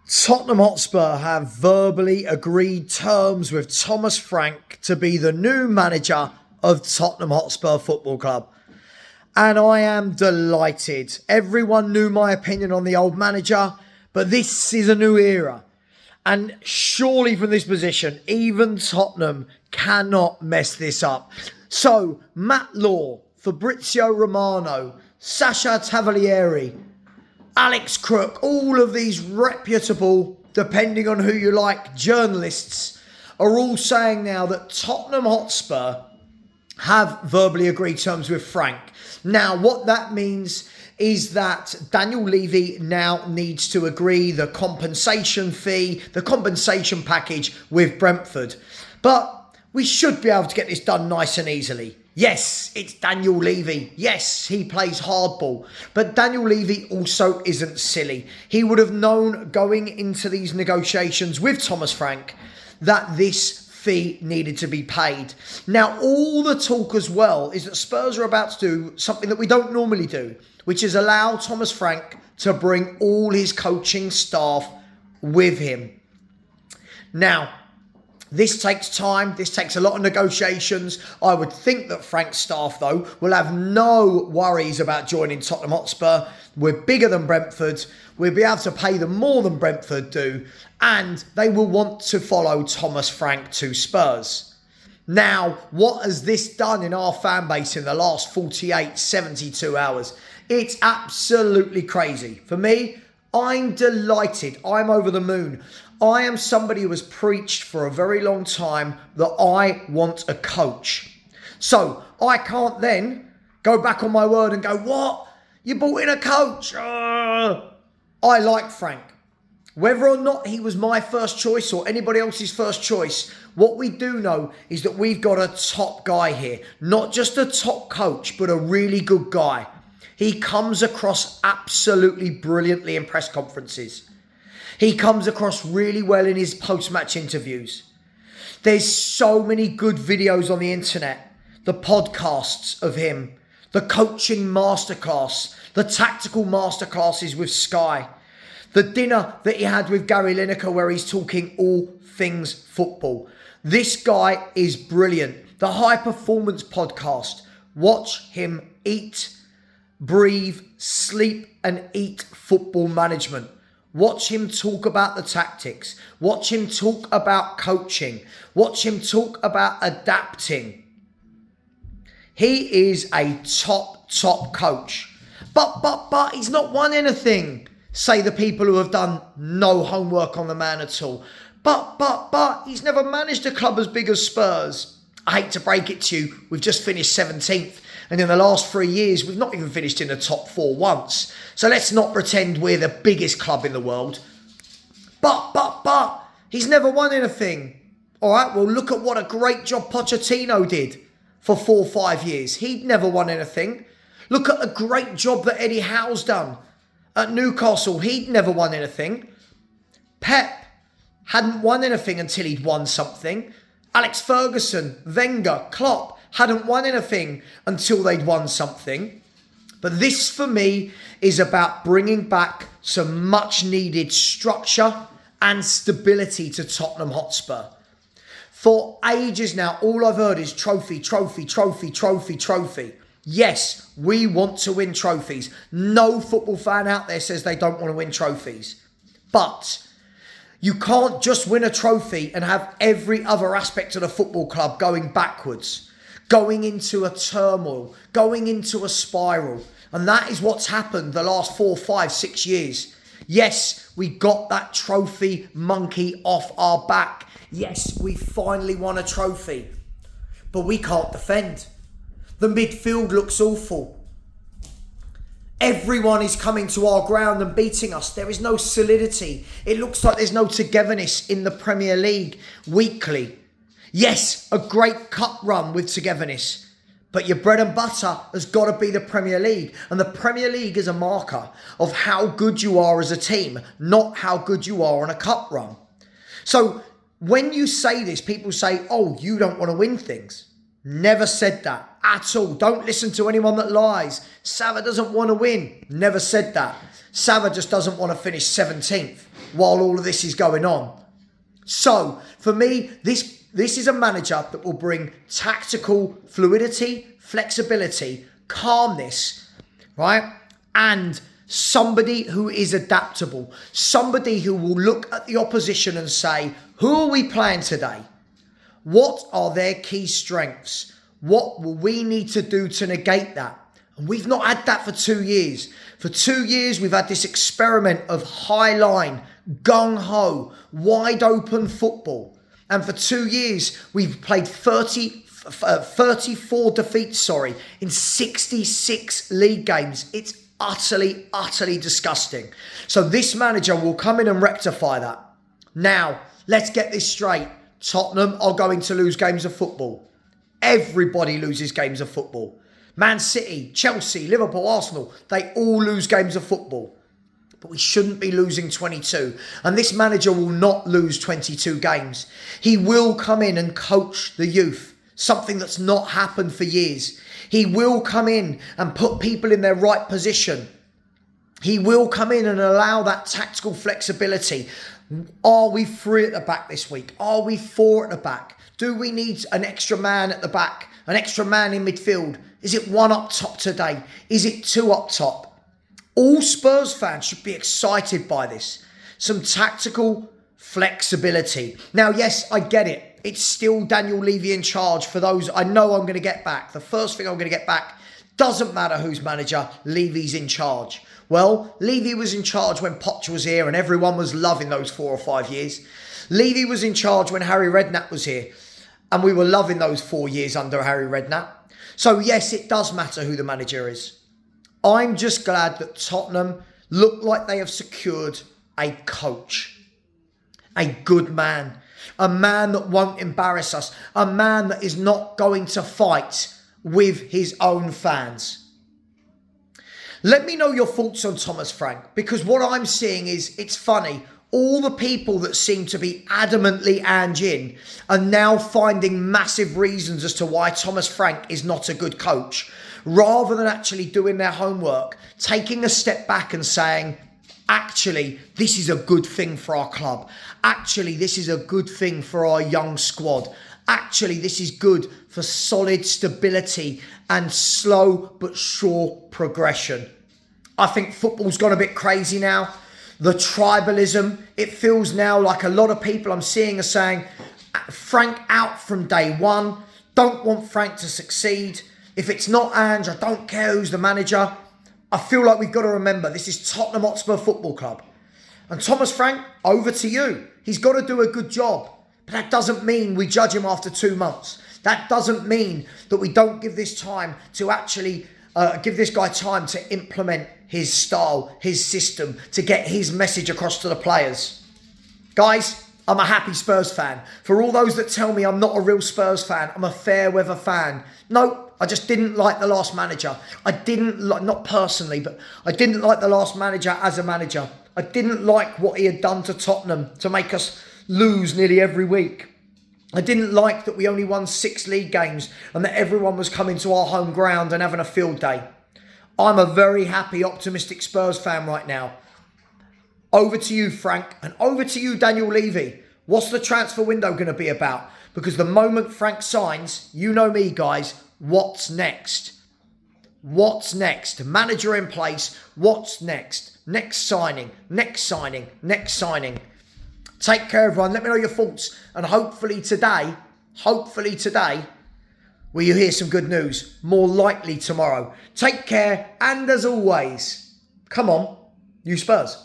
Tottenham Hotspur have verbally agreed terms with Thomas Frank to be the new manager of Tottenham Hotspur Football Club. And I am delighted. Everyone knew my opinion on the old manager, but this is a new era. And surely from this position, even Tottenham cannot mess this up. So, Matt Law, Fabrizio Romano, Sasha Tavalieri, Alex Crook, all of these reputable, depending on who you like, journalists are all saying now that Tottenham Hotspur have verbally agreed terms with Frank. Now, what that means is that Daniel Levy now needs to agree the compensation fee, the compensation package with Brentford. But we should be able to get this done nice and easily. Yes, it's Daniel Levy. Yes, he plays hardball. But Daniel Levy also isn't silly. He would have known going into these negotiations with Thomas Frank that this fee needed to be paid. Now, all the talk as well is that Spurs are about to do something that we don't normally do, which is allow Thomas Frank to bring all his coaching staff with him. Now, this takes time. This takes a lot of negotiations. I would think that Frank's staff, though, will have no worries about joining Tottenham Hotspur. We're bigger than Brentford. We'll be able to pay them more than Brentford do. And they will want to follow Thomas Frank to Spurs. Now, what has this done in our fan base in the last 48, 72 hours? It's absolutely crazy. For me, I'm delighted. I'm over the moon. I am somebody who has preached for a very long time that I want a coach. So I can't then go back on my word and go, what? You brought in a coach? I like Frank. Whether or not he was my first choice or anybody else's first choice, what we do know is that we've got a top guy here. Not just a top coach, but a really good guy. He comes across absolutely brilliantly in press conferences. He comes across really well in his post-match interviews. There's so many good videos on the internet. The podcasts of him, the coaching masterclass, the tactical masterclasses with Sky, the dinner that he had with Gary Lineker where he's talking all things football. This guy is brilliant. The High Performance podcast. Watch him eat, breathe, sleep and eat football management. Watch him talk about the tactics. Watch him talk about coaching. Watch him talk about adapting. He is a top coach. But he's not won anything, say the people who have done no homework on the man at all. But he's never managed a club as big as Spurs. I hate to break it to you, we've just finished 17th. And in the last 3 years, we've not even finished in the top 4 once. So let's not pretend we're the biggest club in the world. But he's never won anything. All right, well, look at what a great job Pochettino did for 4 or 5 years. He'd never won anything. Look at the great job that Eddie Howe's done at Newcastle. He'd never won anything. Pep hadn't won anything until he'd won something. Alex Ferguson, Wenger, Klopp hadn't won anything until they'd won something. But this, for me, is about bringing back some much needed structure and stability to Tottenham Hotspur. For ages now, all I've heard is trophy. Yes, we want to win trophies. No football fan out there says they don't want to win trophies. But you can't just win a trophy and have every other aspect of the football club going backwards, going into a turmoil, going into a spiral. And that is what's happened the last 4, 5, 6 years. Yes, we got that trophy monkey off our back. Yes, we finally won a trophy. But we can't defend. The midfield looks awful. Everyone is coming to our ground and beating us. There is no solidity. It looks like there's no togetherness in the Premier League weekly. Yes, a great cup run with togetherness. But your bread and butter has got to be the Premier League. And the Premier League is a marker of how good you are as a team, not how good you are on a cup run. So when you say this, people say, oh, you don't want to win things. Never said that at all. Don't listen to anyone that lies. Savva doesn't want to win. Never said that. Savva just doesn't want to finish 17th. while all of this is going on. So, for me, this is a manager that will bring tactical fluidity, flexibility, calmness, right? And somebody who is adaptable. Somebody who will look at the opposition and say, who are we playing today? What are their key strengths? What will we need to do to negate that? And we've not had that for 2 years. For 2 years, we've had this experiment of high line, gung-ho, wide open football. And for 2 years, we've played 34 defeats, in 66 league games. It's utterly, utterly disgusting. So this manager will come in and rectify that. Now, let's get this straight. Tottenham are going to lose games of football. Everybody loses games of football. Man City, Chelsea, Liverpool, Arsenal, they all lose games of football. But we shouldn't be losing 22. And this manager will not lose 22 games. He will come in and coach the youth, something that's not happened for years. He will come in and put people in their right position. He will come in and allow that tactical flexibility. Are we 3 at the back this week? Are we 4 at the back? Do we need an extra man at the back? An extra man in midfield? Is it 1 up top today? Is it 2 up top? All Spurs fans should be excited by this. Some tactical flexibility. Now, yes, I get it. It's still Daniel Levy in charge. For those I know I'm going to get back. The first thing I'm going to get back, doesn't matter who's manager, Levy's in charge. Well, Levy was in charge when Poch was here and everyone was loving those 4 or 5 years. Levy was in charge when Harry Redknapp was here and we were loving those 4 years under Harry Redknapp. So yes, it does matter who the manager is. I'm just glad that Tottenham look like they have secured a coach, a good man, a man that won't embarrass us, a man that is not going to fight with his own fans. Let me know your thoughts on Thomas Frank, because what I'm seeing is, it's funny, all the people that seem to be adamantly Ange in are now finding massive reasons as to why Thomas Frank is not a good coach, rather than actually doing their homework, taking a step back and saying, actually, this is a good thing for our club. Actually, this is a good thing for our young squad. Actually, this is good for solid stability and slow but sure progression. I think football's gone a bit crazy now. The tribalism, it feels now like a lot of people I'm seeing are saying, Frank out from day one. Don't want Frank to succeed. If it's not Ange, I don't care who's the manager. I feel like we've got to remember, this is Tottenham Hotspur Football Club. And Thomas Frank, over to you. He's got to do a good job. But that doesn't mean we judge him after 2 months. That doesn't mean that we don't give this time to actually give this guy time to implement his style, his system, to get his message across to the players. Guys, I'm a happy Spurs fan. For all those that tell me I'm not a real Spurs fan, I'm a fair weather fan. No, I just didn't like the last manager. I didn't like, not personally, but I didn't like the last manager as a manager. I didn't like what he had done to Tottenham to make us lose nearly every week. I didn't like that we only won 6 league games and that everyone was coming to our home ground and having a field day. I'm a very happy, optimistic Spurs fan right now. Over to you, Frank, and over to you, Daniel Levy. What's the transfer window going to be about? Because the moment Frank signs, you know me, guys, what's next? What's next? Manager in place, what's next? Next signing, next signing, next signing. Take care, everyone. Let me know your thoughts. And hopefully today, will you hear some good news? More likely tomorrow. Take care. And as always, come on, you Spurs.